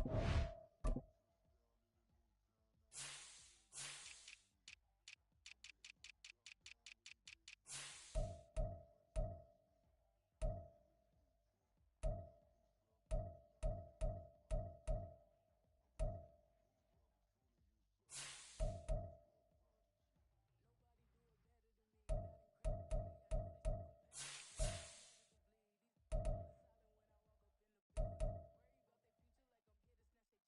Worry about their future like I'm here to snatch their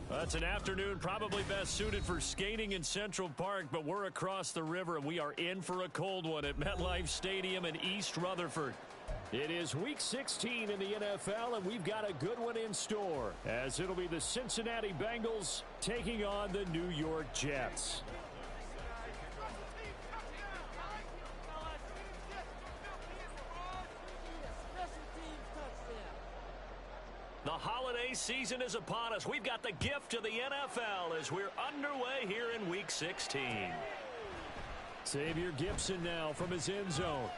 It's an afternoon probably best suited for skating in Central Park, but we're across the river, and we are in for a cold one at MetLife Stadium in East Rutherford. It is Week 16 in the NFL, and we've got a good one in store, as it'll be the Cincinnati Bengals taking on the New York Jets. The holiday season is upon us. We've got the gift of the NFL as we're underway here in Week 16. Xavier Gipson now from his end zone.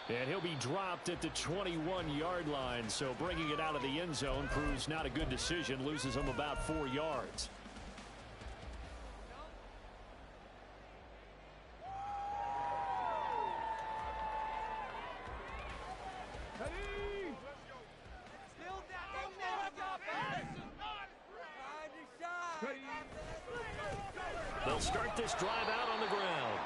And he'll be dropped at the 21-yard line, so bringing it out of the end zone proves not a good decision, loses him about 4 yards. They'll start this drive out on the ground.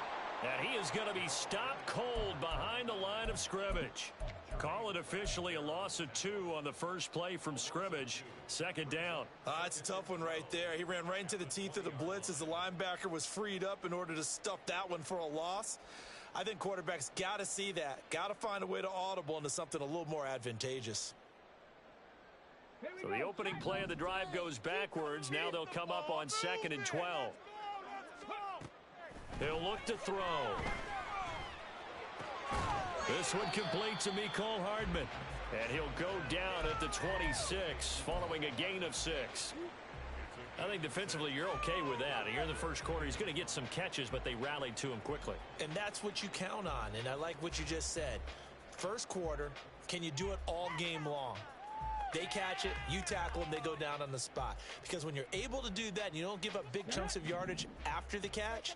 And he is going to be stopped cold behind the line of scrimmage. Call it officially a loss of 2 on the first play from scrimmage. Second down. It's a tough one right there. He ran right into the teeth of the blitz as the linebacker was freed up in order to stuff that one for a loss. I think quarterbacks got to see that. Got to find a way to audible into something a little more advantageous. So the opening play of the drive goes backwards. Now they'll come up on 2nd and 12. He'll look to throw. This one complete to Mecole Hardman. And he'll go down at the 26 following a gain of 6. I think defensively you're okay with that. Here in the first quarter, he's going to get some catches, but they rallied to him quickly. And that's what you count on, and I like what you just said. First quarter, can you do it all game long? They catch it, you tackle them, they go down on the spot. Because when you're able to do that and you don't give up big chunks of yardage after the catch,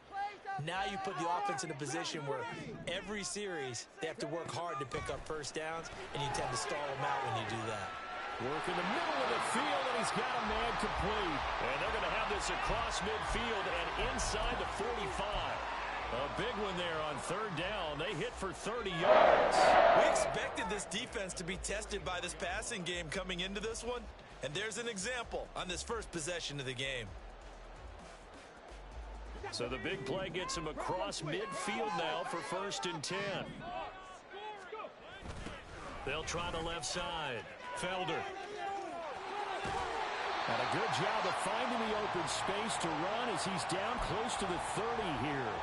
now you put the offense in a position where every series they have to work hard to pick up first downs, and you tend to stall them out when you do that. Work in the middle of the field, and he's got a man complete. And they're going to have this across midfield and inside the 45. A big one there on third down. They hit for 30 yards. We expected this defense to be tested by this passing game coming into this one, and there's an example on this first possession of the game. So the big play gets him across midfield now for 1st and 10. They'll try the left side. Felder. And a good job of finding the open space to run as he's down close to the 30 here.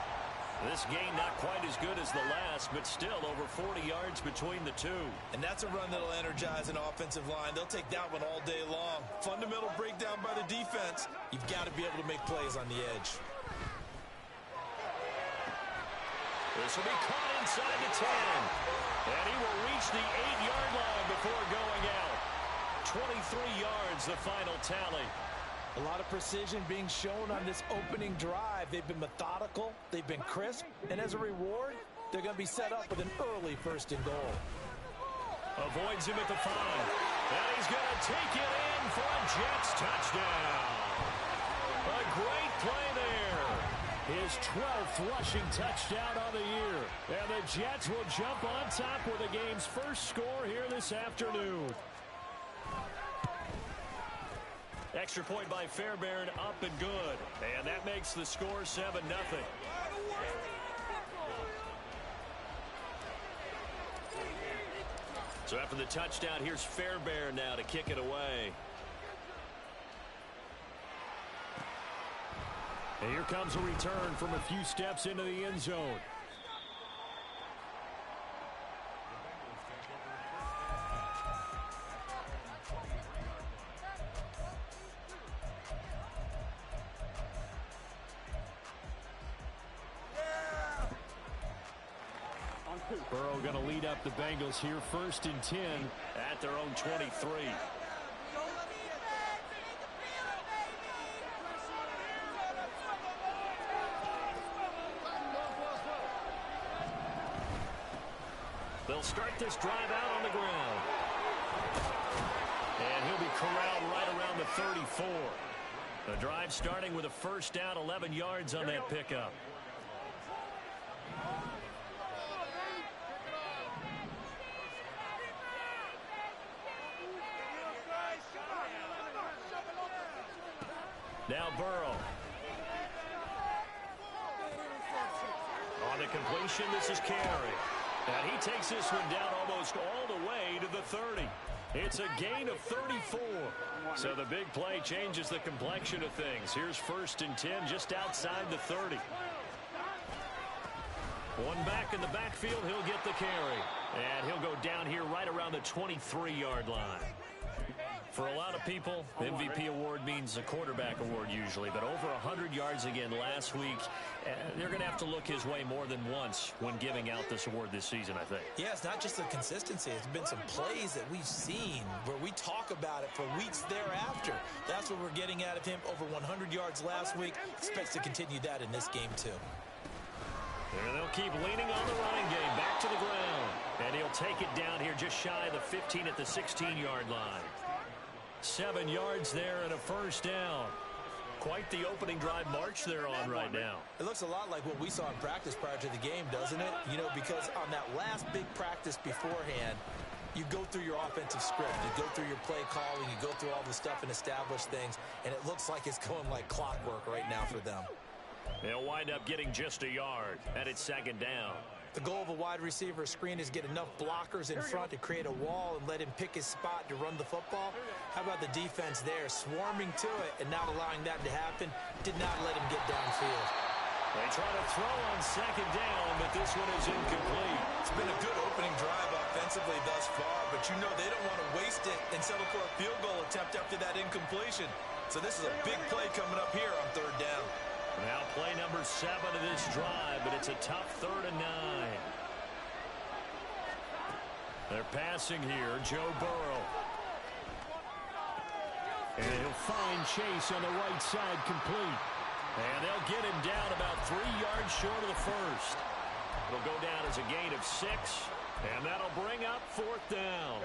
This gain not quite as good as the last, but still over 40 yards between the two. And that's a run that'll energize an offensive line. They'll take that one all day long. Fundamental breakdown by the defense. You've got to be able to make plays on the edge. This will be caught inside the 10. And he will reach the 8-yard line before going out. 23 yards, the final tally. A lot of precision being shown on this opening drive. They've been methodical, they've been crisp, and as a reward, they're going to be set up with an early 1st and goal. Avoids him at the 5. And he's going to take it in for a Jets touchdown. A great play there. His 12th rushing touchdown on the year. And the Jets will jump on top with the game's first score here this afternoon. Extra point by Fairbairn, up and good. And that makes the score 7-0. So after the touchdown, here's Fairbairn now to kick it away. And here comes a return from a few steps into the end zone. Burrow going to lead up the Bengals here, 1st and 10 at their own 23. They'll start this drive out on the ground. And he'll be corralled right around the 34. The drive starting with a first down, 11 yards on that pickup. Now Burrow. On the completion, this is Carey. And he takes this one down almost all the way to the 30. It's a gain of 34. So the big play changes the complexion of things. Here's 1st and 10 just outside the 30. One back in the backfield, he'll get the carry. And he'll go down here right around the 23-yard line. For a lot of people, MVP award means a quarterback award usually, but over 100 yards again last week. They're going to have to look his way more than once when giving out this award this season, I think. Yeah, it's not just the consistency. It's been some plays that we've seen where we talk about it for weeks thereafter. That's what we're getting out of him. Over 100 yards last week. Expects to continue that in this game, too. And they'll keep leaning on the running game. Back to the ground. And he'll take it down here just shy of the 15 at the 16-yard line. 7 yards there and a 1st down. Quite the opening drive march they're on right now. It looks a lot like what we saw in practice prior to the game, doesn't it? You know, because on that last big practice beforehand, you go through your offensive script, you go through your play calling, you go through all the stuff and establish things, and it looks like it's going like clockwork right now for them. They'll wind up getting just a yard, and it's 2nd down. The goal of a wide receiver screen is get enough blockers in front to create a wall and let him pick his spot to run the football. How about the defense there, swarming to it and not allowing that to happen? Did not let him get downfield. They try to throw on 2nd down, but this one is incomplete. It's been a good opening drive offensively thus far, but you know they don't want to waste it and settle for a field goal attempt after that incompletion. So this is a big play coming up here on 3rd down. Now play number 7 of this drive, but it's a tough 3rd and 9. They're passing here, Joe Burrow. And he'll find Chase on the right side complete. And they'll get him down about 3 yards short of the 1st. It'll go down as a gain of 6, and that'll bring up 4th down.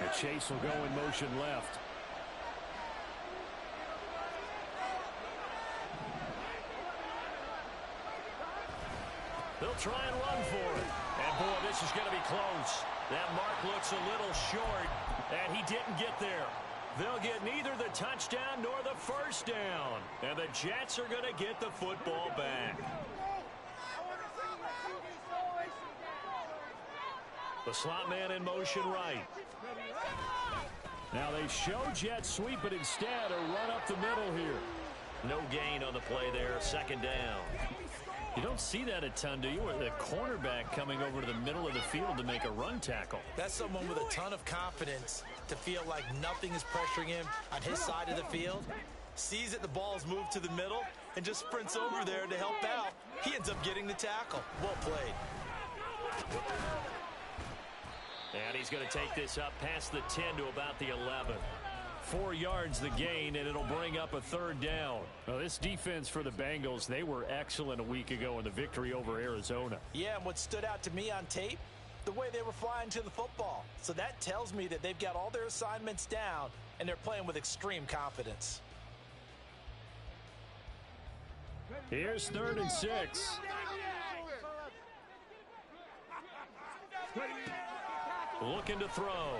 And Chase will go in motion left. They'll try and run for it. And, boy, this is going to be close. That mark looks a little short, and he didn't get there. They'll get neither the touchdown nor the 1st down. And the Jets are going to get the football back. The slot man in motion right. Now they show jet sweep, but instead a run up the middle here. No gain on the play there, 2nd down. You don't see that a ton, do you? Or the cornerback coming over to the middle of the field to make a run tackle. That's someone with a ton of confidence to feel like nothing is pressuring him on his side of the field. Sees that the ball's moved to the middle and just sprints over there to help out. He ends up getting the tackle. Well played. And he's going to take this up past the 10 to about the 11. 4 yards the gain, and it'll bring up a 3rd down. Well, this defense for the Bengals, they were excellent a week ago in the victory over Arizona. Yeah, and what stood out to me on tape, the way they were flying to the football. So that tells me that they've got all their assignments down, and they're playing with extreme confidence. Here's 3rd and 6. Looking to throw.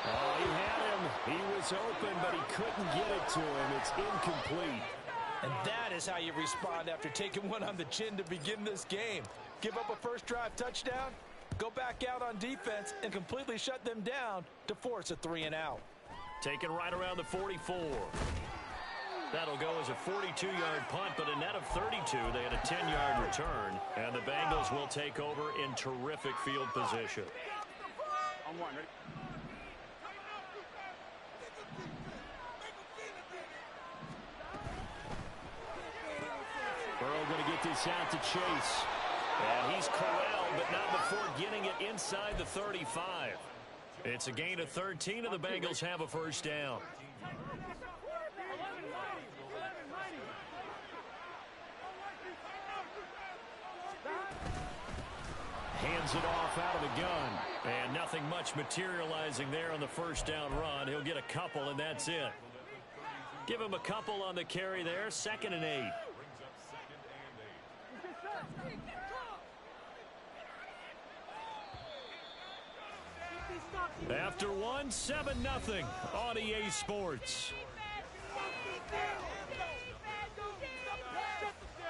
Oh, he had him. He was open, but he couldn't get it to him. It's incomplete. And that is how you respond after taking one on the chin to begin this game. Give up a first drive touchdown, go back out on defense, and completely shut them down to force a 3-and-out. Taken right around the 44. That'll go as a 42-yard punt, but a net of 32. They had a 10-yard return, and the Bengals will take over in terrific field position. On one, ready? Burrow going to get this out to Chase. And he's corralled, but not before getting it inside the 35. It's a gain of 13, and the Bengals have a 1st down. Hands it off out of the gun. And nothing much materializing there on the 1st down run. He'll get a couple, and that's it. Give him a couple on the carry there. 2nd and 8. After one, 7-0 on EA Sports.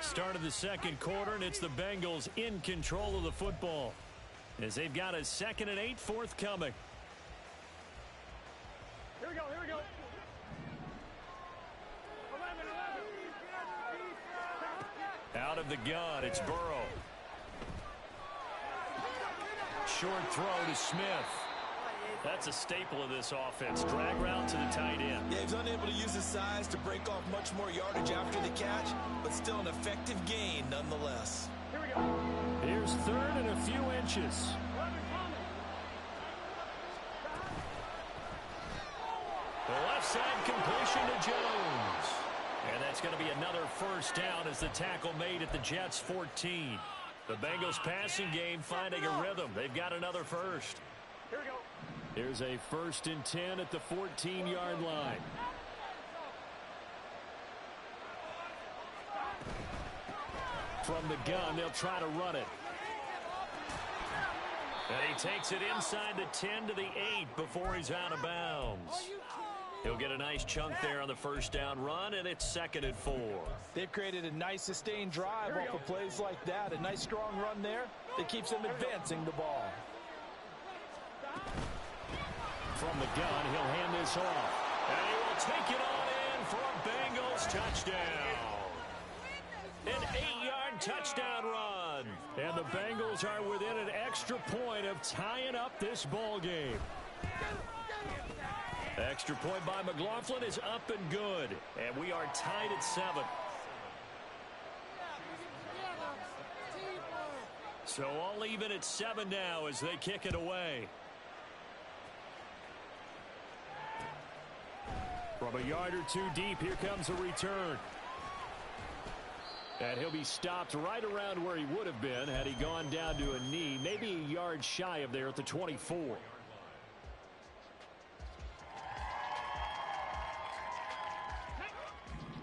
Start of the second quarter, and it's the Bengals in control of the football as they've got a 2nd and 8 forthcoming. Here we go, here we go. 11. Out of the gun, it's Burrow. Short throw to Smith. That's a staple of this offense. Drag route to the tight end. Yeah, he's unable to use his size to break off much more yardage after the catch, but still an effective gain nonetheless. Here we go. Here's 3rd and a few inches. The left side completion to Jones. And that's going to be another first down as the tackle made at the Jets' 14. The Bengals passing game finding a rhythm. They've got another first. Here we go. Here's a 1st and 10 at the 14-yard line. From the gun, they'll try to run it. And he takes it inside the 10 to the 8 before he's out of bounds. He'll get a nice chunk there on the first down run, and it's 2nd and 4. They've created a nice sustained drive off of plays like that. A nice strong run there that keeps them advancing the ball. From the gun, he'll hand this off. And he will take it on in for a Bengals touchdown. An 8-yard touchdown run. And the Bengals are within an extra point of tying up this ball game. Extra point by McLaughlin is up and good. And we are tied at 7. So all even at 7 now as they kick it away. From a yard or two deep, here comes a return. And he'll be stopped right around where he would have been had he gone down to a knee, maybe a yard shy of there at the 24.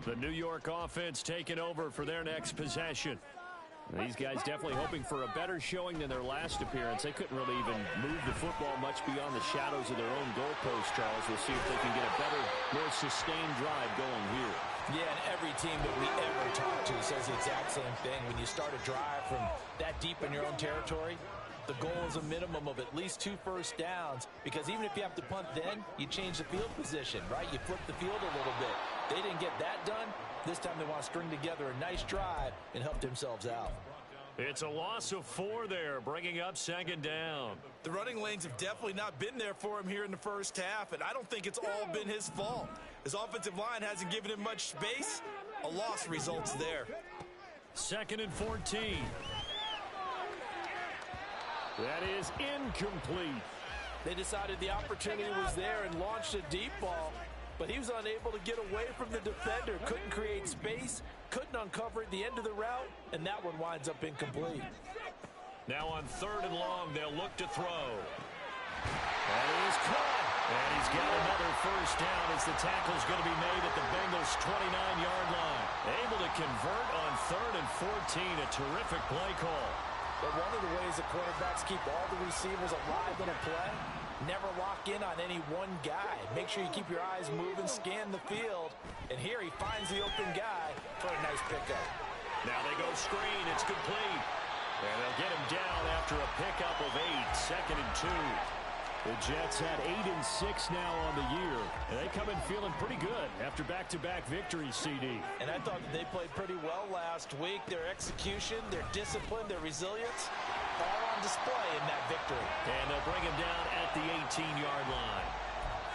The New York offense taking over for their next possession. These guys definitely hoping for a better showing than their last appearance. They couldn't really even move the football much beyond the shadows of their own goalpost, Charles. We'll see if they can get a better, more sustained drive going here. Yeah, and every team that we ever talk to says the exact same thing. When you start a drive from that deep in your own territory, the goal is a minimum of at least 2 first downs, because even if you have to punt then, you change the field position, right? You flip the field a little bit. They didn't get that done. This time they want to string together a nice drive and help themselves out. It's a loss of 4 there, bringing up 2nd down. The running lanes have definitely not been there for him here in the first half, and I don't think it's all been his fault. His offensive line hasn't given him much space. A loss results there. 2nd and 14. That is incomplete. They decided the opportunity was there and launched a deep ball, but he was unable to get away from the defender. Couldn't create space, couldn't uncover at the end of the route, and that one winds up incomplete. Now on 3rd and long, they'll look to throw. That is caught. And he's got another first down as the tackle's going to be made at the Bengals' 29-yard line. Able to convert on 3rd and 14. A terrific play call. But one of the ways the quarterbacks keep all the receivers alive in a play, never lock in on any one guy. Make sure you keep your eyes moving, scan the field. And here he finds the open guy for a nice pickup. Now they go screen. It's complete. And they'll get him down after a pickup of 8. 2nd and 2. The Jets had 8 and 6 now on the year. And they come in feeling pretty good after back-to-back victories, CD. And I thought that they played pretty well last week. Their execution, their discipline, their resilience, all on display in that victory. And they'll bring him down at the 18-yard line.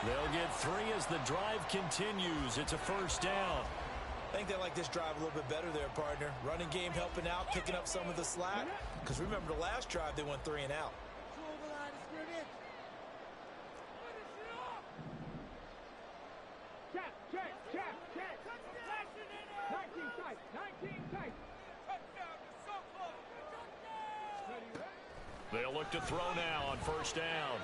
They'll get 3 as the drive continues. It's a first down. I think they like this drive a little bit better there, partner. Running game helping out, picking up some of the slack. Because remember, the last drive, they went 3 and out. Check. 19 tight. They'll look to throw now on first down.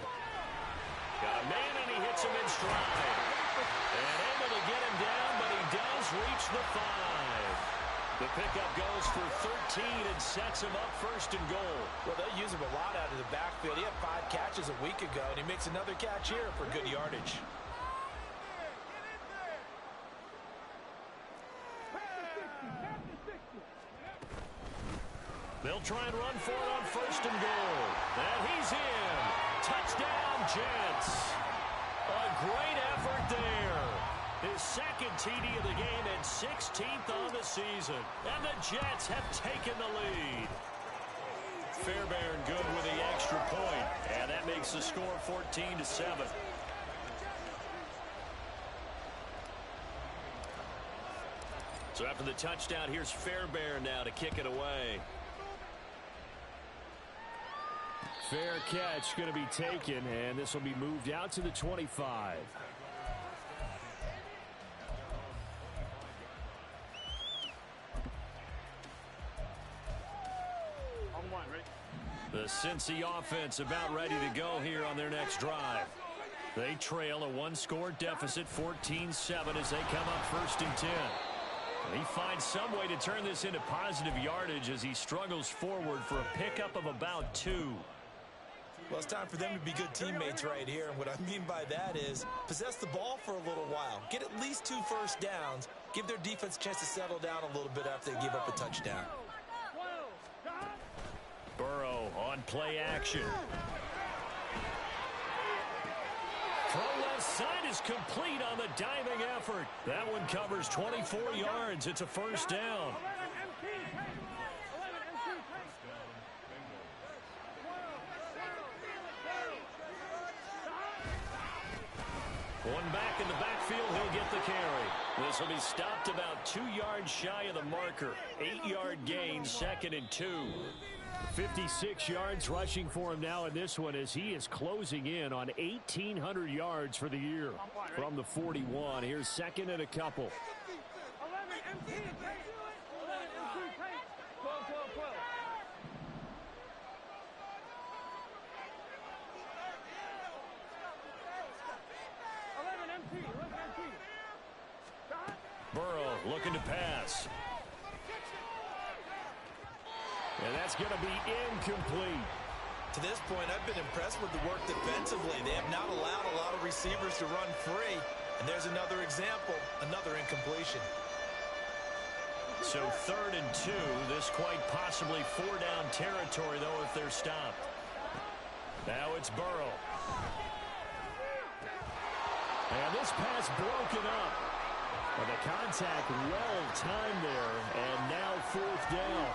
Got a man, and he hits him in stride. And able to get him down, but he does reach the 5. The pickup goes for 13 and sets him up first and goal. Well, they'll use him a lot out of the backfield. He had 5 catches a week ago, and he makes another catch here for good yardage. They'll try and run for it on first and goal. And he's in. Touchdown, Jets. A great effort there. His second TD of the game and 16th on the season. And the Jets have taken the lead. Fairbairn good with the extra point. And that makes the score 14-7. So after the touchdown, here's Fairbairn now to kick it away. Fair catch going to be taken, and this will be moved out to the 25. The Cincy offense about ready to go here on their next drive. They trail a 1-score deficit, 14-7, as they come up first and 10. He finds some way to turn this into positive yardage as he struggles forward for a pickup of about 2. Well, it's time for them to be good teammates right here. And what I mean by that is possess the ball for a little while. Get at least 2 first downs. Give their defense a chance to settle down a little bit after they give up a touchdown. Burrow on play action. Throw left side is complete on the diving effort. That one covers 24 yards. It's a first down. One back in the backfield, he'll get the carry. This will be stopped about 2 yards shy of the marker. 8-yard gain, 2nd and 2. 56 yards rushing for him now in this one as he is closing in on 1,800 yards for the year. From the 41, here's 2nd and a couple. Burrow looking to pass. And that's going to be incomplete. To this point, I've been impressed with the work defensively. They have not allowed a lot of receivers to run free. And there's another example, another incompletion. So 3rd and 2. This quite possibly 4-down territory, though, if they're stopped. Now it's Burrow. And this pass broken up. But the contact well timed there. And now 4th down.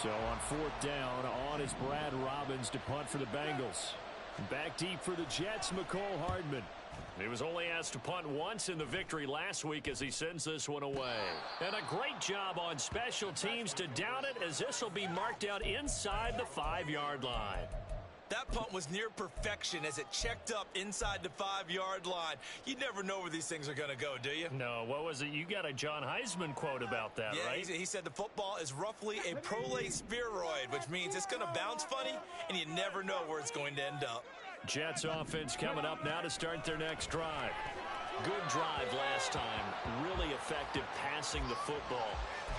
So on 4th down, on is Brad Robbins to punt for the Bengals. Back deep for the Jets, McCole Hardman. He was only asked to punt once in the victory last week as he sends this one away. And a great job on special teams to down it as this will be marked out inside the 5-yard line. That punt was near perfection as it checked up inside the 5-yard line. You never know where these things are going to go, do you? No, what was it? You got a John Heisman quote about that, yeah, right? He said the football is roughly a prolate spheroid, which means it's going to bounce funny, and you never know where it's going to end up. Jets offense coming up now to start their next drive. Good drive last time. Really effective passing the football.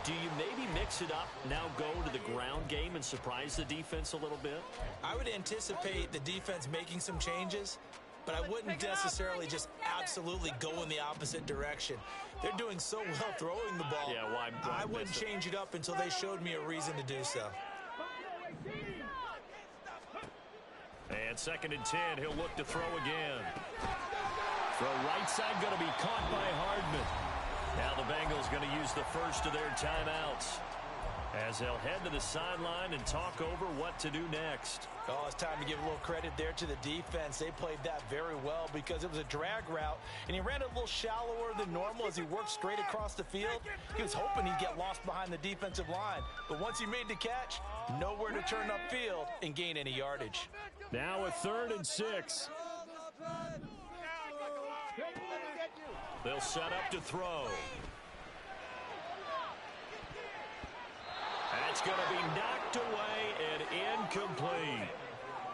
Do you maybe mix it up, now go to the ground game and surprise the defense a little bit? I would anticipate the defense making some changes, but I wouldn't necessarily just absolutely go in the opposite direction. They're doing so well throwing the ball. Yeah, why I wouldn't change it up until they showed me a reason to do so. And 2nd and 10, he'll look to throw again. Throw right side going to be caught by Hardman. Now the Bengals going to use the first of their timeouts as they'll head to the sideline and talk over what to do next. Oh, it's time to give a little credit there to the defense. They played that very well because it was a drag route, and he ran a little shallower than normal as he worked straight across the field. He was hoping he'd get lost behind the defensive line, but once he made the catch, nowhere to turn upfield and gain any yardage. Now a 3rd and 6. They'll set up to throw. That's going to be knocked away and incomplete.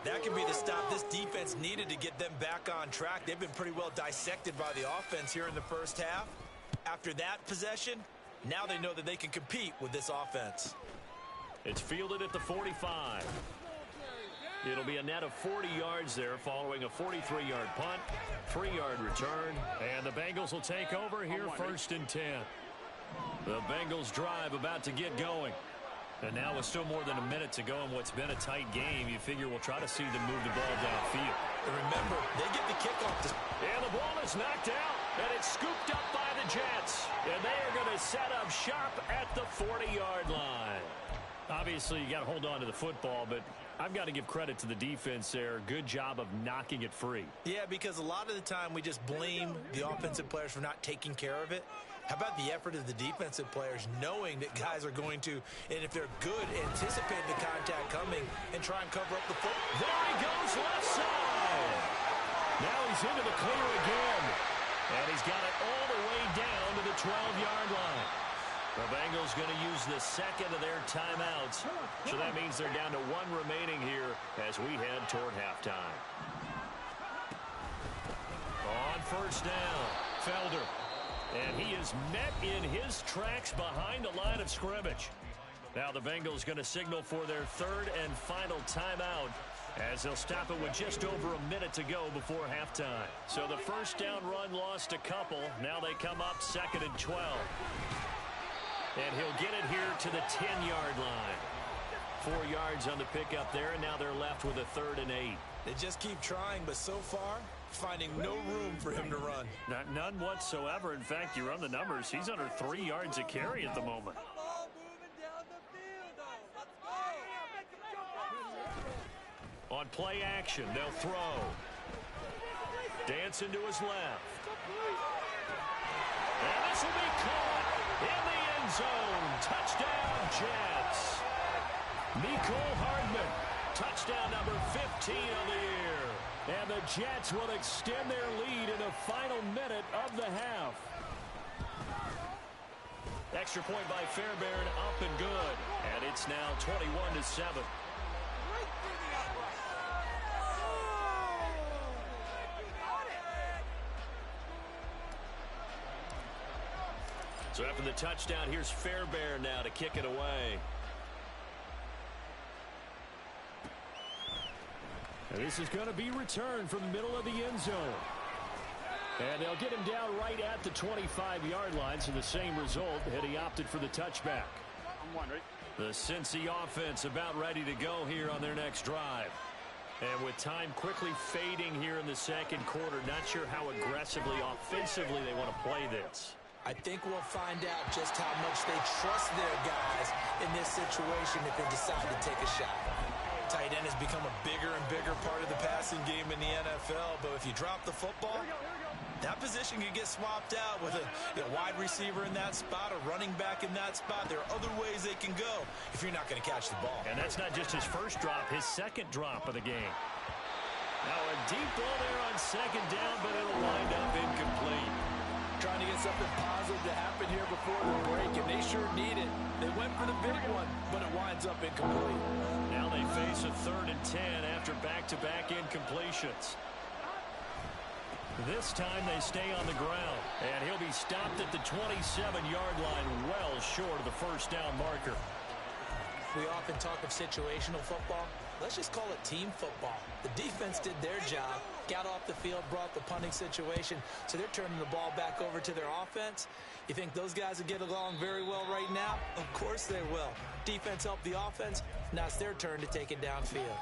That could be the stop this defense needed to get them back on track. They've been pretty well dissected by the offense here in the first half. After that possession, Now they know that they can compete with this offense. It's fielded at the 45. It'll be a net of 40 yards there following a 43-yard punt, 3-yard return, and the Bengals will take over here first and 10. The Bengals drive about to get going. And now with still more than a minute to go in what's been a tight game, you figure we'll try to see them move the ball downfield. And remember, they get the kickoff. And the ball is knocked out, and it's scooped up by the Jets. And they are going to set up shop at the 40-yard line. Obviously, you got to hold on to the football, but I've got to give credit to the defense there. Good job of knocking it free. Yeah, because a lot of the time we just blame the offensive players for not taking care of it. How about the effort of the defensive players knowing that guys are going to, and if they're good, anticipate the contact coming and try and cover up the foot. There he goes left side. Now he's into the clear again. And he's got it all the way down to the 12-yard line. The Bengals going to use the second of their timeouts. So that means they're down to one remaining here as we head toward halftime. On first down, Felder. And he is met in his tracks behind the line of scrimmage. Now the Bengals going to signal for their third and final timeout as they'll stop it with just over a minute to go before halftime. So the first down run lost a couple. Now they come up second and 12. And he'll get it here to the 10-yard line. 4 yards on the pickup there, and now they're left with a third and 8. They just keep trying, but so far, finding no room for him to run. None whatsoever. In fact, you run the numbers. He's under 3 yards a carry at the moment. On play action, they'll throw. Dancing to his left. And this will be caught in the end zone. Touchdown, Jets. Nicole Hardman, touchdown number 15 on the year. And the Jets will extend their lead in the final minute of the half. Extra point by Fairbairn, up and good. And it's now 21-7. So after the touchdown, here's Fairbairn now to kick it away. And this is going to be returned from the middle of the end zone. And they'll get him down right at the 25-yard line, so the same result had he opted for the touchback. The Cincy offense about ready to go here on their next drive. And with time quickly fading here in the second quarter, not sure how aggressively, offensively they want to play this. I think we'll find out just how much they trust their guys in this situation if they decide to take a shot. Tight end has become a bigger and bigger part of the passing game in the NFL, but if you drop the football, that position can get swapped out with a wide receiver in that spot, a running back in that spot. There are other ways they can go if you're not going to catch the ball. And that's not just his first drop, his second drop of the game. Now a deep ball there on second down, but it'll wind up incomplete. Trying to get something positive to happen here before the break, and they sure need it. They went for the big one, but it winds up incomplete. Now they face a third and 10 after back-to-back incompletions. This time they stay on the ground, and he'll be stopped at the 27-yard line, well short of the first down marker. We often talk of situational football. Let's just call it team football. The defense did their job, got off the field, brought the punting situation, so they're turning the ball back over to their offense. You think those guys will get along very well right now? Of course they will. Defense helped the offense. Now it's their turn to take it downfield.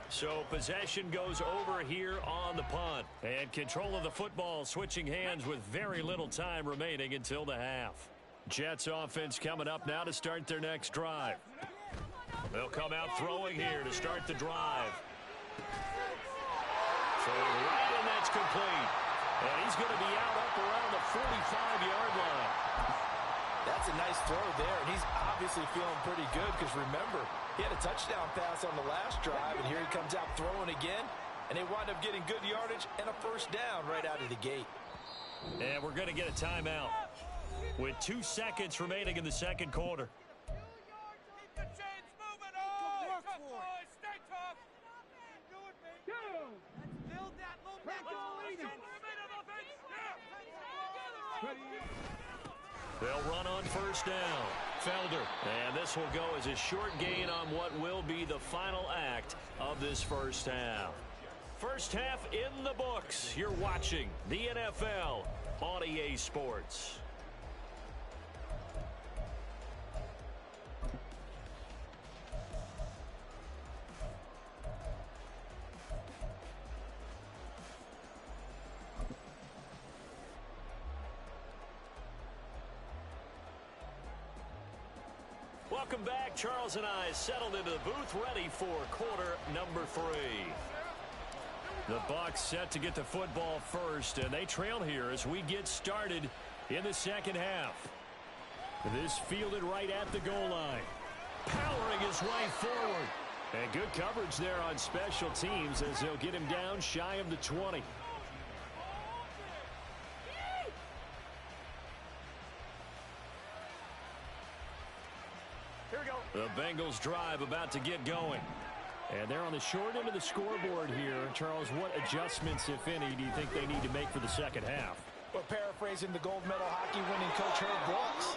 So possession goes over here on the punt. And control of the football switching hands with very little time remaining until the half. Jets offense coming up now to start their next drive. They'll come out throwing here to start the drive. So right, and that's complete. And he's going to be out up around the 45-yard line. That's a nice throw there, and he's obviously feeling pretty good because remember, he had a touchdown pass on the last drive, and here he comes out throwing again, and they wind up getting good yardage and a first down right out of the gate. And we're going to get a timeout with 2 seconds remaining in the second quarter. They'll run on first down. Felder. And this will go as a short gain on what will be the final act of this first half. First half in the books. You're watching the NFL on EA Sports. Welcome back. Charles and I settled into the booth, ready for quarter number 3. The Bucs set to get the football first, and they trail here as we get started in the second half. This fielded right at the goal line. Powering his way forward. And good coverage there on special teams as they'll get him down shy of the 20. The Bengals drive about to get going. And they're on the short end of the scoreboard here. Charles, what adjustments, if any, do you think they need to make for the second half? Well, paraphrasing the gold medal hockey winning coach Herb Brooks,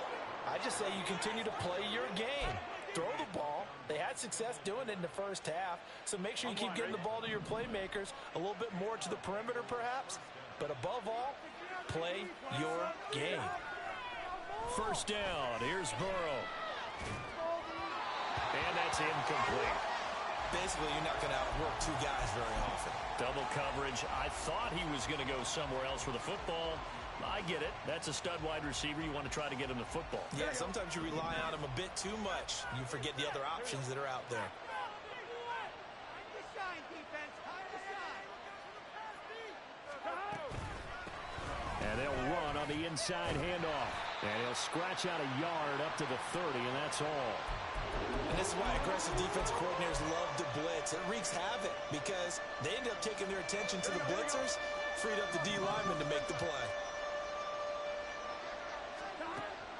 I just say you continue to play your game. Throw the ball. They had success doing it in the first half, so make sure you keep getting the ball to your playmakers, a little bit more to the perimeter perhaps, but above all, play your game. First down. Here's Burrow. And that's incomplete. Basically, you're not going to outwork two guys very often. Double coverage. I thought he was going to go somewhere else with the football. I get it. That's a stud wide receiver. You want to try to get him the football. Yeah, sometimes you rely on him a bit too much. You forget the other options that are out there. And they'll run on the inside handoff. And he'll scratch out a yard up to the 30, and that's all. And this is why aggressive defensive coordinators love to blitz. It wreaks havoc because they end up taking their attention to the blitzers, freed up the D lineman to make the play.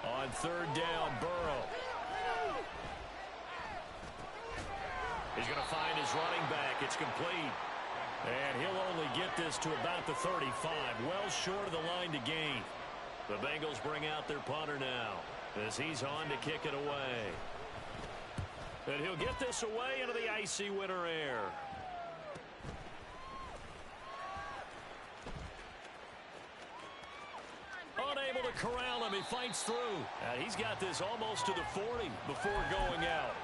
On third down, Burrow. He's going to find his running back. It's complete. And he'll only get this to about the 35. Well short of the line to gain. The Bengals bring out their punter now as he's on to kick it away. And he'll get this away into the icy winter air. Unable to corral him. He fights through. And he's got this almost to the 40 before going out.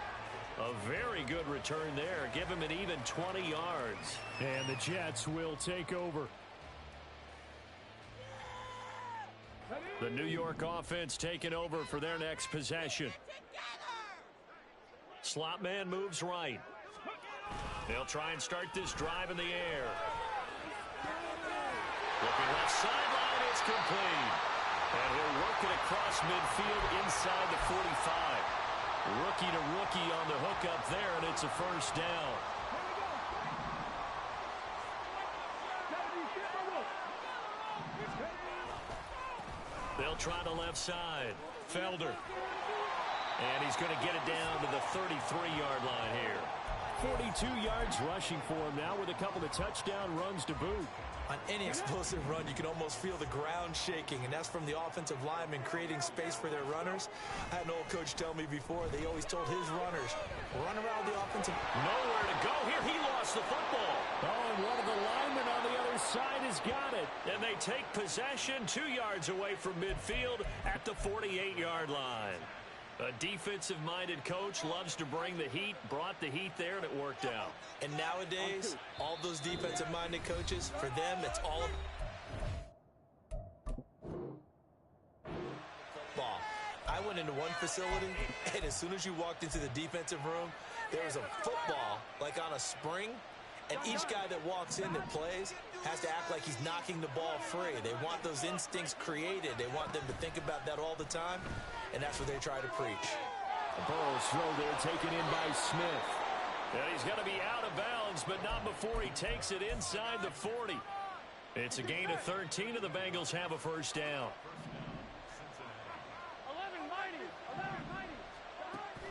A very good return there. Give him an even 20 yards. And the Jets will take over. The New York offense taking over for their next possession. Slot man moves right. They'll try and start this drive in the air. Looking left sideline, it's complete. And he'll work it across midfield inside the 45. Rookie to rookie on the hook up there, and it's a first down. They'll try the left side. Felder. And he's going to get it down to the 33-yard line here. 42 yards rushing for him now with a couple of touchdown runs to boot. On any explosive run, you can almost feel the ground shaking, and that's from the offensive linemen creating space for their runners. I had an old coach tell me before, they always told his runners, run around the offensive. Nowhere to go. Here he lost the football. Oh, and one of the linemen on the other side has got it. And they take possession 2 yards away from midfield at the 48-yard line. A defensive-minded coach loves to bring the heat, brought the heat there, and it worked out. And nowadays, all those defensive-minded coaches, for them, it's all ball. I went into one facility, and as soon as you walked into the defensive room, there was a football, like on a spring, and each guy that walks in that plays has to act like he's knocking the ball free. They want those instincts created. They want them to think about that all the time, and that's what they try to preach. Burrow's throw there taken in by Smith. And he's going to be out of bounds, but not before he takes it inside the 40. It's a gain of 13, and the Bengals have a first down.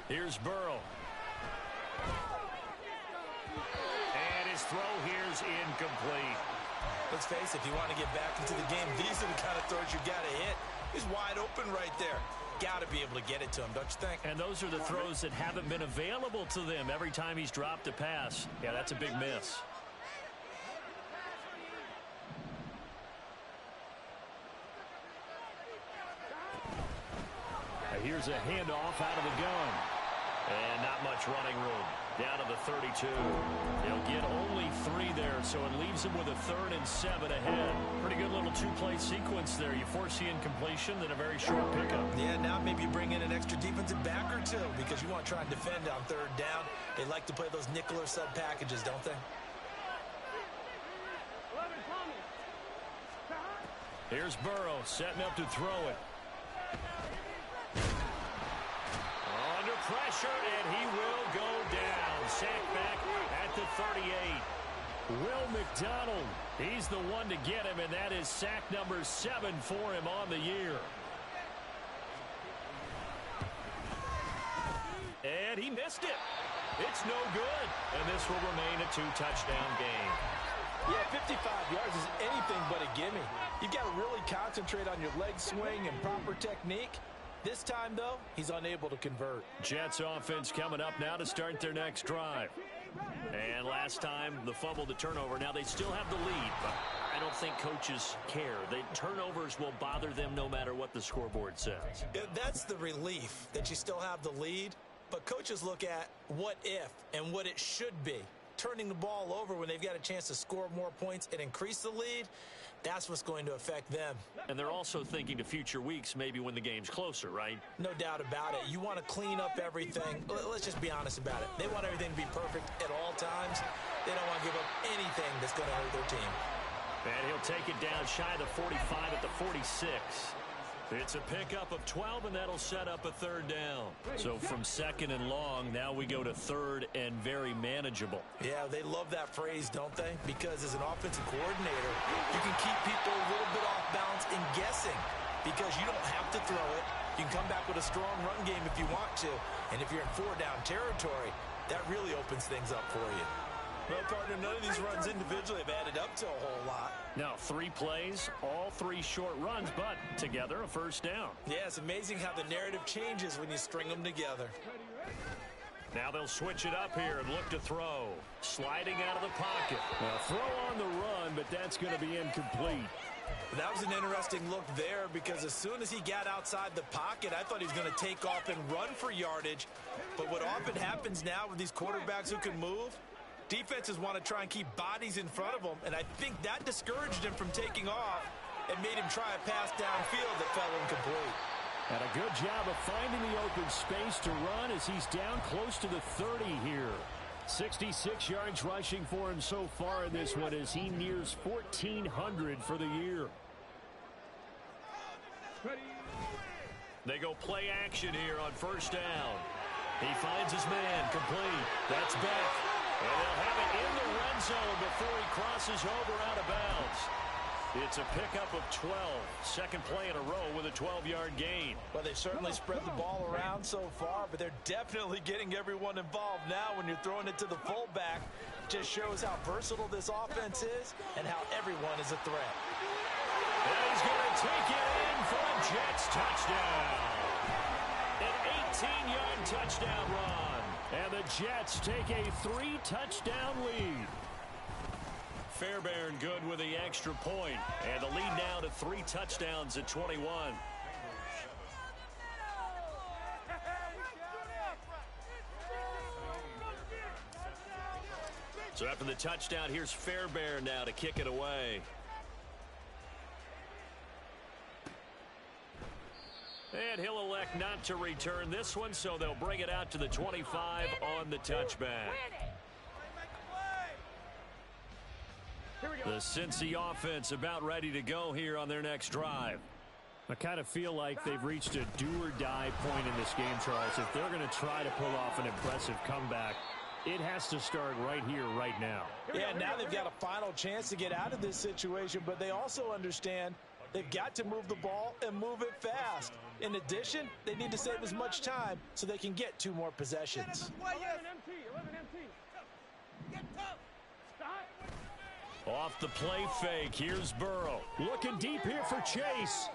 Here's Burrow. And his throw here's incomplete. Let's face it, if you want to get back into the game, these are the kind of throws you got to hit. He's wide open right there. Got to be able to get it to him, don't you think? And those are the throws that haven't been available to them every time he's dropped a pass. Yeah, that's a big miss. Here's a handoff out of the gun. And not much running room. Down to the 32. He'll get only 3 there, so it leaves him with a 3rd and 7 ahead. Pretty good little 2-play sequence there. You force the incompletion, then a very short pickup. Yeah, now maybe you bring in an extra defensive back or 2 because you want to try and defend on 3rd down. They like to play those nickel or sub packages, don't they? Here's Burrow setting up to throw it. Under pressure, and he will go down. Sacked back at the 38. Will McDonald, he's the one to get him, and that is sack number 7 for him on the year. And he missed it. It's no good. And this will remain a 2-touchdown game. Yeah, 55 yards is anything but a gimme. You've got to really concentrate on your leg swing and proper technique. This time, though, he's unable to convert. Jets offense coming up now to start their next drive. And last time, the fumble, the turnover. Now they still have the lead, but I don't think coaches care. The turnovers will bother them no matter what the scoreboard says. That's the relief that you still have the lead. But coaches look at what if and what it should be. Turning the ball over when they've got a chance to score more points and increase the lead, that's what's going to affect them. And they're also thinking to future weeks, maybe when the game's closer, right? No doubt about it. You want to clean up everything. Let's just be honest about it. They want everything to be perfect at all times. They don't want to give up anything that's going to hurt their team. And he'll take it down shy of the 45 at the 46. It's a pickup of 12, and that'll set up a 3rd down. So from 2nd and long, now we go to 3rd and very manageable. Yeah, they love that phrase, don't they? Because as an offensive coordinator, you can keep people a little bit off balance and guessing because you don't have to throw it. You can come back with a strong run game if you want to. And if you're in 4-down territory, that really opens things up for you. Well, partner, none of these runs individually have added up to a whole lot. Now, 3 plays, all 3 short runs, but together a 1st down. Yeah, it's amazing how the narrative changes when you string them together. Now they'll switch it up here and look to throw. Sliding out of the pocket. Now, throw on the run, but that's going to be incomplete. That was an interesting look there because as soon as he got outside the pocket, I thought he was going to take off and run for yardage. But what often happens now with these quarterbacks who can move, defenses want to try and keep bodies in front of him, and I think that discouraged him from taking off and made him try a pass downfield that fell incomplete. And a good job of finding the open space to run as he's down close to the 30 here. 66 yards rushing for him so far in this one as he nears 1,400 for the year. They go play action here on 1st down. He finds his man, complete. That's back. And they'll have it in the red zone before he crosses over out of bounds. It's a pickup of 12. 2nd play in a row with a 12-yard gain. Well, they've certainly spread the ball around so far, but they're definitely getting everyone involved now when you're throwing it to the fullback. Just shows how versatile this offense is and how everyone is a threat. And he's going to take it in for a Jets touchdown. An 18-yard touchdown run. And the Jets take a 3-touchdown lead. Fairbairn good with the extra point. And the lead now to 3 touchdowns at 21. So after the touchdown, here's Fairbairn now to kick it away. And he'll elect not to return this one, so they'll bring it out to the 25 on the touchback. The Cincy offense about ready to go here on their next drive. I kind of feel like they've reached a do-or-die point in this game, Charles. If they're going to try to pull off an impressive comeback, it has to start right here, right now. Yeah, now they've got a final chance to get out of this situation, but they also understand they've got to move the ball and move it fast. In addition, they need to save as much time so they can get 2 more possessions. 11 MT. Get tough. Off the play fake, here's Burrow. Looking deep here for Chase.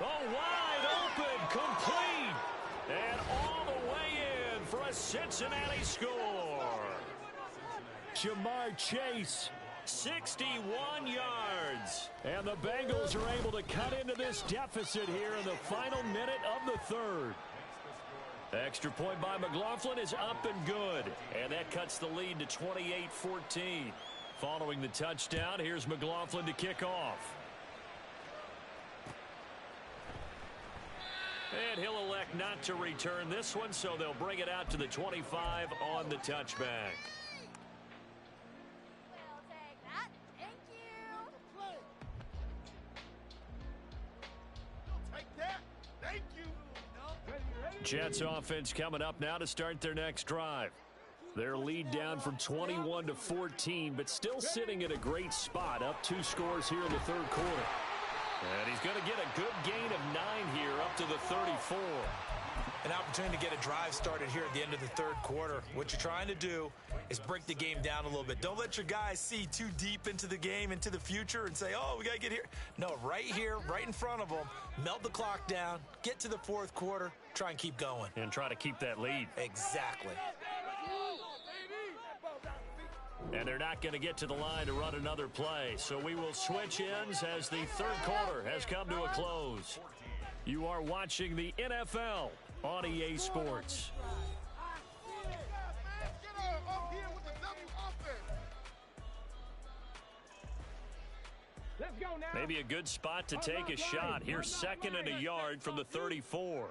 Oh, wide open, complete, and all the way in for a Cincinnati score. Jamar Chase, 61 yards. And the Bengals are able to cut into this deficit here in the final minute of the third. Extra point by McLaughlin is up and good. And that cuts the lead to 28-14. Following the touchdown, here's McLaughlin to kick off. And he'll elect not to return this one, so they'll bring it out to the 25 on the touchback. Jets offense coming up now to start their next drive. Their lead down from 21-14, but still sitting at a great spot, up 2 scores here in the third quarter. And he's going to get a good gain of 9 here, up to the 34. An opportunity to get a drive started here at the end of the third quarter. What you're trying to do is break the game down a little bit. Don't let your guys see too deep into the game, into the future, and say, oh, we got to get here. No, right here, right in front of them, melt the clock down, get to the fourth quarter, try and keep going. And try to keep that lead. Exactly. And they're not going to get to the line to run another play. So we will switch ends as the third quarter has come to a close. You are watching the NFL on EA Sports. Maybe a good spot to take a shot. Here's 2nd and a yard from the 34.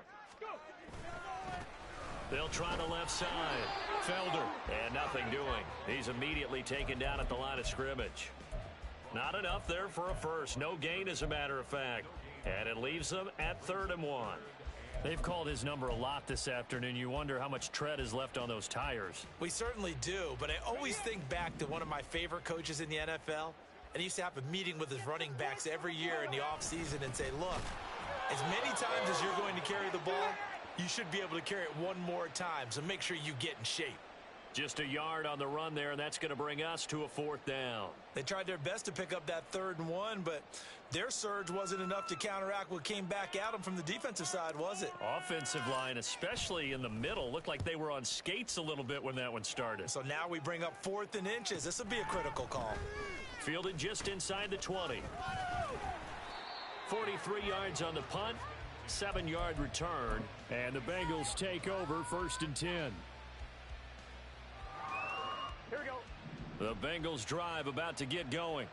They'll try the left side. Felder, and nothing doing. He's immediately taken down at the line of scrimmage. Not enough there for a first. No gain, as a matter of fact. And it leaves them at 3rd and 1. They've called his number a lot this afternoon. You wonder how much tread is left on those tires. We certainly do, but I always think back to one of my favorite coaches in the NFL. And he used to have a meeting with his running backs every year in the offseason and say, look, as many times as you're going to carry the ball, you should be able to carry it one more time, so make sure you get in shape. Just a yard on the run there, and that's going to bring us to a 4th down. They tried their best to pick up that 3rd and 1, but their surge wasn't enough to counteract what came back at them from the defensive side, was it? Offensive line, especially in the middle, looked like they were on skates a little bit when that one started. So now we bring up 4th and inches. This will be a critical call. Fielded just inside the 20. 43 yards on the punt. 7-yard return, and the Bengals take over 1st and 10. Here we go. The Bengals drive about to get going.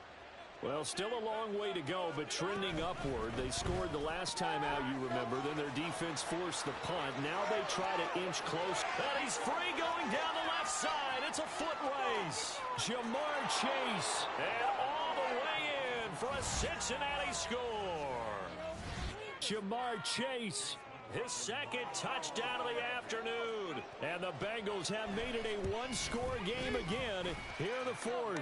Well, still a long way to go, but trending upward. They scored the last time out, you remember. Then their defense forced the punt. Now they try to inch close. And he's free going down the left side. It's a foot race. Jamar Chase, and all the way in for a Cincinnati score. Jamar Chase, his 2nd touchdown of the afternoon. And the Bengals have made it a 1-score game again here in the 4th.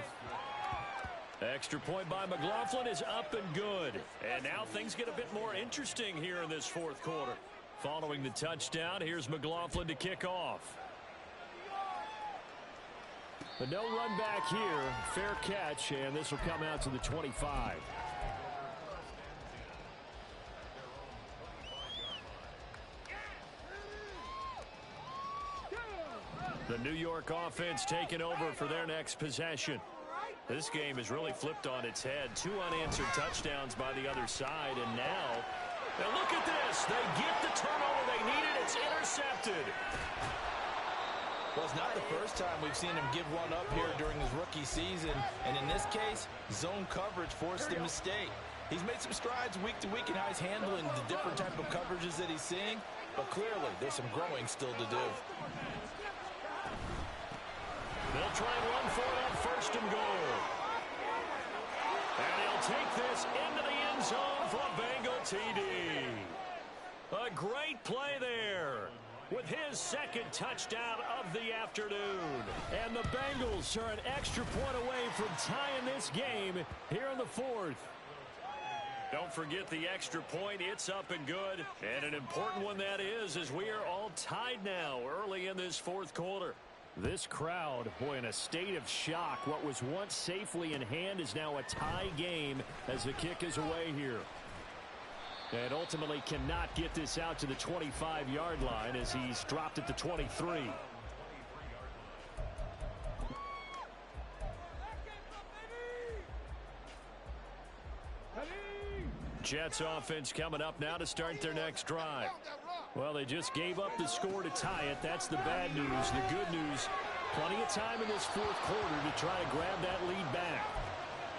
Extra point by McLaughlin is up and good. And now things get a bit more interesting here in this 4th quarter. Following the touchdown, here's McLaughlin to kick off. But no run back here. Fair catch, and this will come out to the 25. The New York offense taking over for their next possession. This game is really flipped on its head. 2 unanswered touchdowns by the other side, and now look at this. They get the turnover they needed. It's intercepted. Well, it's not the first time we've seen him give one up here during his rookie season, and in this case, zone coverage forced the mistake. He's made some strides week to week in how he's handling the different type of coverages that he's seeing, but clearly there's some growing still to do. They'll try and run for it on 1st and goal. And he'll take this into the end zone for a Bengal TD. A great play there with his 2nd touchdown of the afternoon. And the Bengals are an extra point away from tying this game here in the 4th. Don't forget the extra point. It's up and good. And an important one that is, as we are all tied now early in this 4th quarter. This crowd, boy, in a state of shock. What was once safely in hand is now a tie game as the kick is away here. And ultimately cannot get this out to the 25-yard line as he's dropped at the 23. Jets offense coming up now to start their next drive. Well, they just gave up the score to tie it. That's the bad news. The good news, plenty of time in this fourth quarter to try to grab that lead back.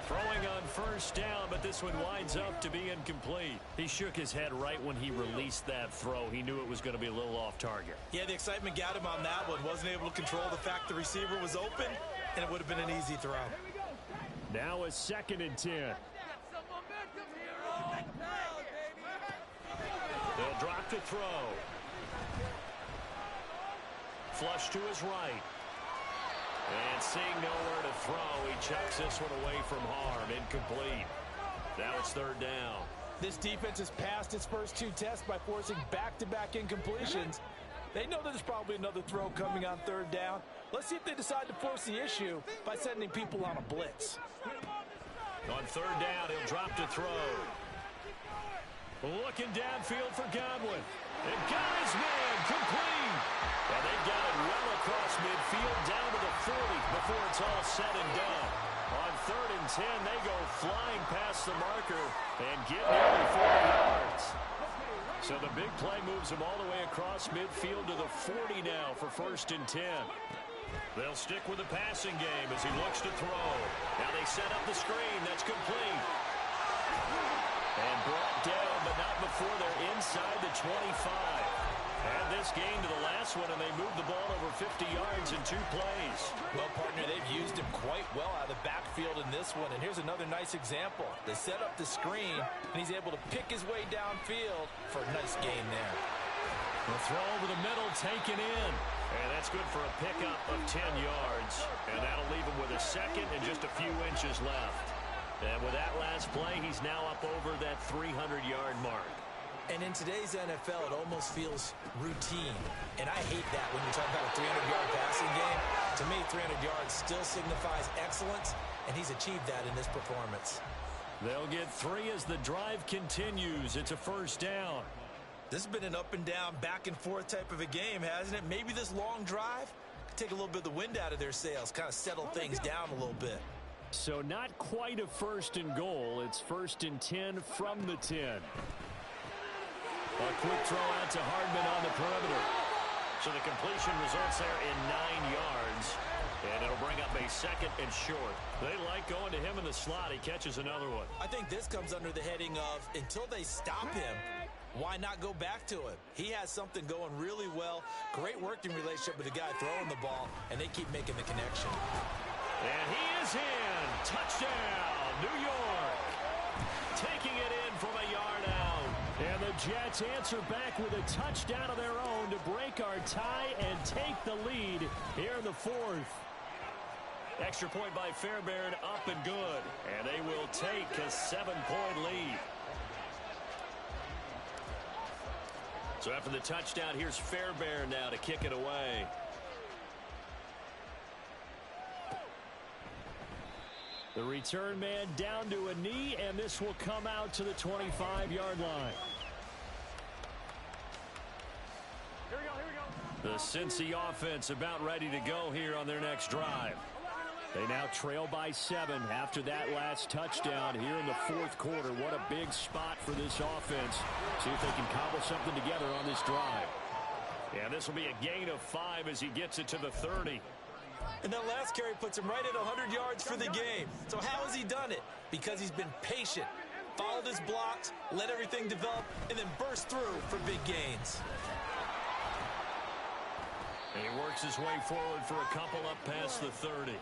Throwing on first down, but this one winds up to be incomplete. He shook his head right when he released that throw. He knew it was going to be a little off target. Yeah, the excitement got him on that one. Wasn't able to control the fact the receiver was open, and it would have been an easy throw. Now a 2nd and 10. They'll drop to throw. Flush to his right. And seeing nowhere to throw, he chucks this one away from harm. Incomplete. Now it's 3rd down. This defense has passed its first 2 tests by forcing back-to-back incompletions. They know that there's probably another throw coming on 3rd down. Let's see if they decide to force the issue by sending people on a blitz. On 3rd down, he'll drop to throw. Looking downfield for Godwin. And got his man complete. And they've got it well across midfield down to the 40 before it's all said and done. On 3rd and 10, they go flying past the marker and get nearly 40 yards. So the big play moves them all the way across midfield to the 40 now for 1st and 10. They'll stick with the passing game as he looks to throw. Now they set up the screen. That's complete. And brought down, but not before they're inside the 25. And this game to the last one, and they moved the ball over 50 yards in 2 plays. Well, partner, they've used him quite well out of the backfield in this one. And here's another nice example. They set up the screen, and he's able to pick his way downfield for a nice gain there. The throw over the middle, taken in. And that's good for a pickup of 10 yards. And that'll leave him with a 2nd and just a few inches left. And with that last play, he's now up over that 300-yard mark. And in today's NFL, it almost feels routine. And I hate that when you're talking about a 300-yard passing game. To me, 300 yards still signifies excellence, and he's achieved that in this performance. They'll get 3 as the drive continues. It's a 1st down. This has been an up-and-down, back-and-forth type of a game, hasn't it? Maybe this long drive could take a little bit of the wind out of their sails, kind of settle things down a little bit. So not quite a 1st and goal. It's 1st and 10 from the 10. A quick throw out to Hardman on the perimeter. So the completion results there in 9 yards. And it'll bring up a 2nd and short. They like going to him in the slot. He catches another one. I think this comes under the heading of until they stop him, why not go back to him? He has something going really well. Great working relationship with the guy throwing the ball, and they keep making the connection. And he is in. Touchdown, New York. Taking it in from a yard out. And the Jets answer back with a touchdown of their own to break our tie and take the lead here in the 4th. Extra point by Fairbairn, up and good. And they will take a 7-point lead. So after the touchdown, here's Fairbairn now to kick it away. The return man down to a knee, and this will come out to the 25-yard line. Here we go. The Cincy offense about ready to go here on their next drive. They now trail by 7 after that last touchdown here in the 4th quarter. What a big spot for this offense. See if they can cobble something together on this drive. Yeah, this will be a gain of 5 as he gets it to the 30. And that last carry puts him right at 100 yards for the game. So how has he done it? Because he's been patient, followed his blocks, let everything develop, and then burst through for big gains. And he works his way forward for a couple up past the 30.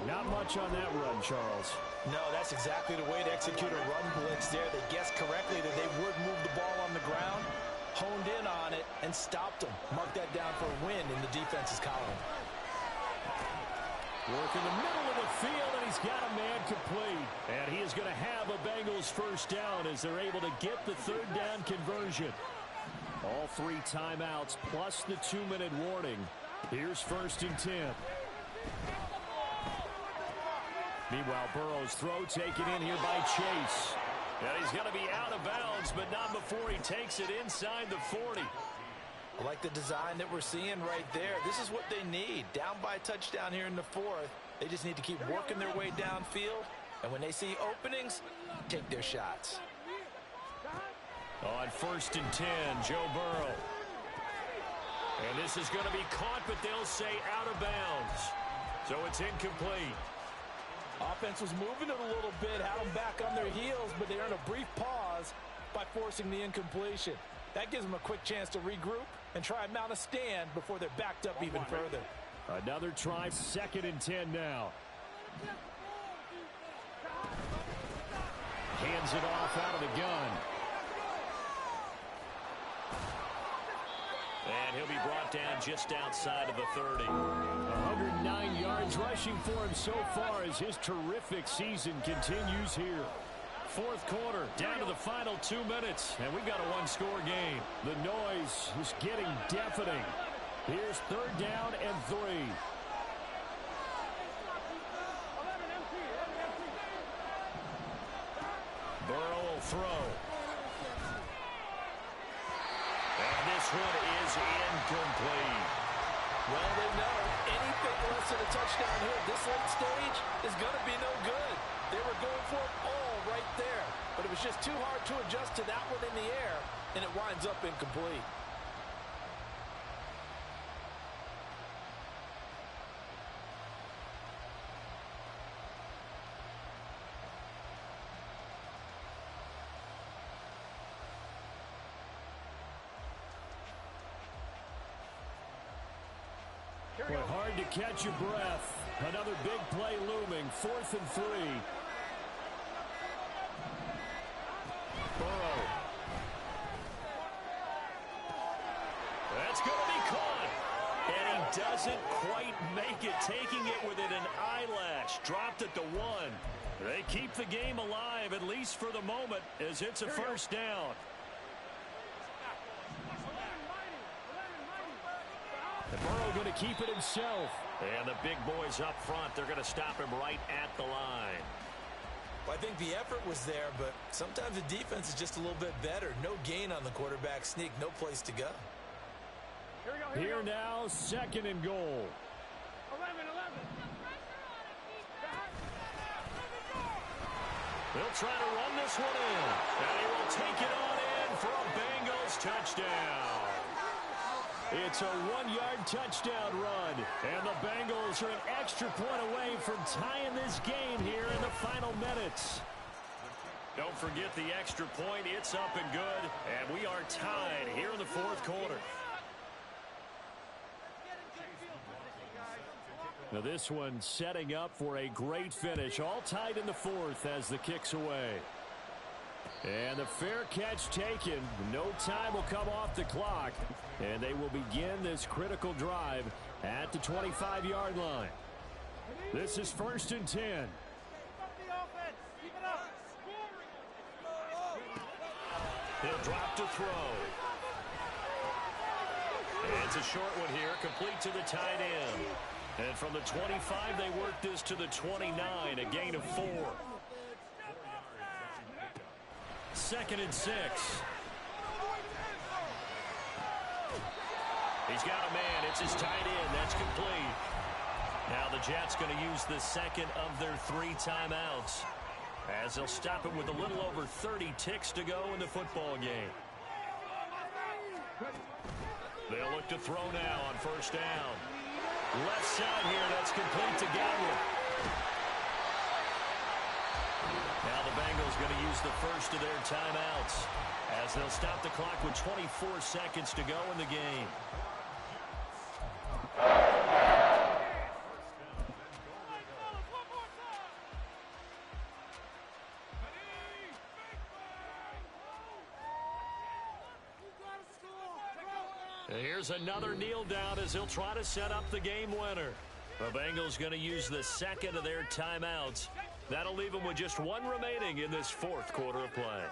Not much on that run, Charles. No, that's exactly the way to execute a run blitz there. They guessed correctly that they would move the ball on the ground, honed in on it, and stopped them. Mark that down for a win in the defense's column. Work in the middle of the field, and he's got a man complete. And he is going to have a Bengals 1st down as they're able to get the 3rd down conversion. All 3 timeouts plus the 2-minute warning. Here's 1st and 10. Meanwhile, Burrow's throw taken in here by Chase. And he's going to be out of bounds, but not before he takes it inside the 40. I like the design that we're seeing right there. This is what they need. Down by a touchdown here in the fourth. They just need to keep working their way downfield. And when they see openings, take their shots. On 1st and 10, Joe Burrow. And this is going to be caught, but they'll say out of bounds. So it's incomplete. Offense was moving it a little bit, had them back on their heels, but they earned a brief pause by forcing the incompletion. That gives them a quick chance to regroup and try and mount a stand before they're backed up even further. Another try, 2nd and 10 now. Hands it off out of the gun. And he'll be brought down just outside of the 30. 109 yards rushing for him so far as his terrific season continues here. 4th quarter, down to the final 2 minutes, and we've got a one-score game. The noise is getting deafening. Here's 3rd down and 3. Burrow will throw. And this one is incomplete. Well, they know anything less than a touchdown here at this late stage is going to be no good. They were going for it all right there, but it was just too hard to adjust to that one in the air, and it winds up incomplete. Boy, hard to catch your breath. Another big play looming. 4th and 3. Burrow. That's going to be caught. And he doesn't quite make it, taking it within an eyelash. Dropped at the 1. They keep the game alive, at least for the moment, as it's a 1st down. And Burrow going to keep it himself. And the big boys up front, they're going to stop him right at the line. Well, I think the effort was there, but sometimes the defense is just a little bit better. No gain on the quarterback sneak, no place to go. Here now, 2nd and goal. 11. They'll try to run this one in. And he will take it on in for a Bengals touchdown. It's a 1-yard touchdown run. And the Bengals are an extra point away from tying this game here in the final minutes. Don't forget the extra point. It's up and good. And we are tied here in the 4th quarter. Now this one setting up for a great finish. All tied in the 4th as the kick's away. And the fair catch taken. No time will come off the clock. And they will begin this critical drive at the 25-yard line. This is 1st and 10. He'll drop to throw. And it's a short one here, complete to the tight end. And from the 25, they work this to the 29, a gain of 4. 2nd and 6. He's got a man. It's his tight end. That's complete. Now the Jets going to use the 2nd of their 3 timeouts, as they'll stop it with a little over 30 ticks to go in the football game. They'll look to throw now on 1st down. Left side here. That's complete to Godwin. Now the Bengals going to use the 1st of their timeouts, as they'll stop the clock with 24 seconds to go in the game. Here's another kneel down as he'll try to set up the game winner. The Bengals going to use the 2nd of their timeouts. That'll leave them with just 1 remaining in this 4th quarter of play.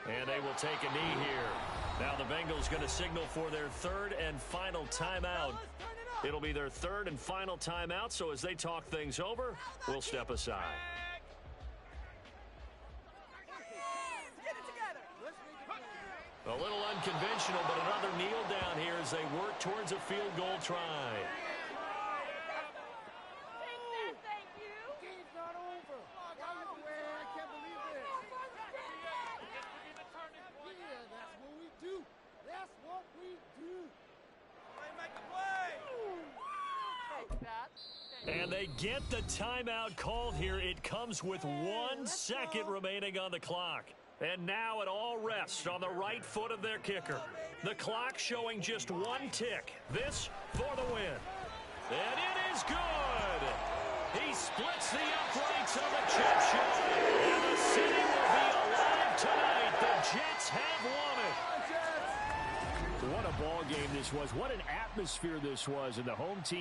And they will take a knee here. Now the Bengals going to signal for their 3rd and final timeout. It'll be their 3rd and final timeout, so as they talk things over, we'll step aside. A little unconventional, but another kneel down here as they work towards a field goal try. And they get the timeout called here. It comes with 1 second remaining on the clock. And now it all rests on the right foot of their kicker. The clock showing just 1 tick. This for the win. And it is good. He splits the uprights on the chip shot. And the city will be alive tonight. The Jets have won it. What a ball game this was. What an atmosphere this was. And the home team